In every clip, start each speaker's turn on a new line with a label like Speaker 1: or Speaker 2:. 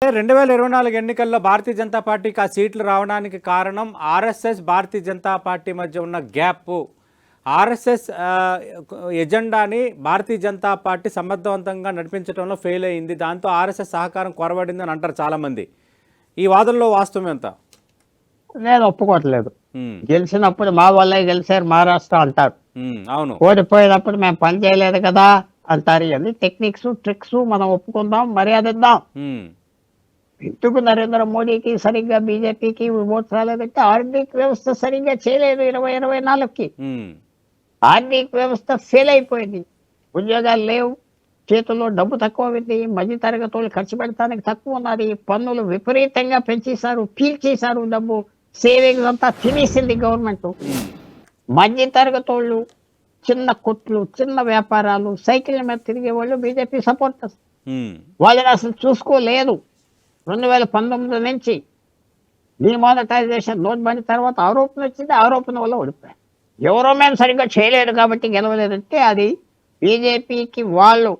Speaker 1: Sir 2024 ఎన్నికల్లో భారతీయ జనతా పార్టీకి ఆ సీట్లు రావడానికి కారణం ఆర్ఎస్ఎస్ భారతీయ జనతా పార్టీ మధ్య ఉన్న gap. RSS ఎజెండాని Bharatiya Janata party సమర్థవంతంగా నడిపించడంలో ఫెయిల్ అయింది. దాంతో ఆర్ఎస్ఎస్ సహకారం కొరబడిందని అంటారు చాలామంది. ఈ వాదనలో వాస్తవం ఎంత?
Speaker 2: నేను ఒప్పుకోవట్లేదు. గెలిచినప్పుడు మా వాళ్ళే గెలిచారు మహారాష్ట్ర అంటారు,
Speaker 1: అవును.
Speaker 2: ఓడిపోయినప్పుడు మేము పని చేయలేదు కదా అంటారు. ఇవన్నీ టెక్నిక్స్ ట్రిక్స్ మనం ఒప్పుకుందాం, మర్యాద ఇద్దాం. ఎందుకు నరేంద్ర మోడీకి సరిగ్గా బీజేపీకి ఓట్స్ రాలేదంటే ఆర్థిక వ్యవస్థ సరిగ్గా చేయలేదు. 2024కి ఆర్థిక వ్యవస్థ ఫెయిల్ అయిపోయింది. ఉద్యోగాలు లేవు, చేతుల్లో డబ్బు తక్కువ ఉంది, మధ్య తరగతి వాళ్ళు ఖర్చు పెడతానికి తక్కువ ఉన్నది, పన్నులు విపరీతంగా పెంచేశారు, పీల్చేశారు, డబ్బు సేవింగ్స్ అంతా తినేసింది గవర్నమెంట్. మధ్య తరగతి వాళ్ళు, చిన్న కొట్లు, చిన్న వ్యాపారాలు, సైకిల్ మీద తిరిగే వాళ్ళు బీజేపీ సపోర్టర్స్. వాళ్ళని అసలు చూసుకోలేదు. 2019 నుంచి డిమానిటైజేషన్ నోట్ బండి తర్వాత ఆరోపణ వచ్చింది, ఆరోపణ వల్ల ఓడిపోయారు. ఎవరో మేము సరిగ్గా చేయలేదు కాబట్టి గెలవలేదంటే అది బీజేపీకి వాళ్ళు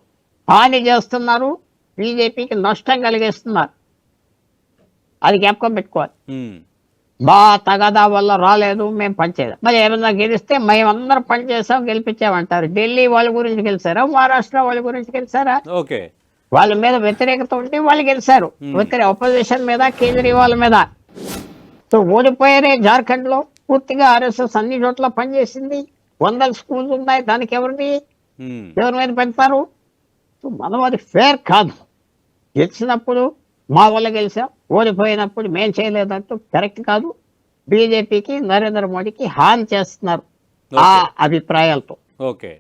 Speaker 2: హాని చేస్తున్నారు, బీజేపీకి నష్టం కలిగిస్తున్నారు. అది జ్ఞాపకం పెట్టుకోవాలి. బా తగదా వల్ల రాలేదు, మేము పనిచేయలేదు. మరి ఏమన్నా గెలిస్తే మేమందరం పనిచేసాం గెలిపించామంటారు. ఢిల్లీ వాళ్ళ గురించి గెలిచారా, మహారాష్ట్ర వాళ్ళ గురించి గెలిచారా?
Speaker 1: ఓకే,
Speaker 2: వాళ్ళ మీద వ్యతిరేకత ఉంటే వాళ్ళు గెలిచారు. అపోజిషన్ మీద, కేజ్రీవాల్ మీద. సో ఓడిపోయారే. జార్ఖండ్ లో పూర్తిగా ఆర్ఎస్ఎస్ అన్ని చోట్ల పనిచేసింది. 100 స్కూల్స్ ఉన్నాయి, దానికి ఎవరి మీద పెడతారు? సో మనం అది ఫేర్ కాదు. గెలిచినప్పుడు మా వల్ల గెలిచాం, ఓడిపోయినప్పుడు మేం చేయలేదంటూ కరెక్ట్ కాదు. బీజేపీకి, నరేంద్ర మోడీకి హాని చేస్తున్నారు ఆ అభిప్రాయాలతో.
Speaker 1: ఓకే.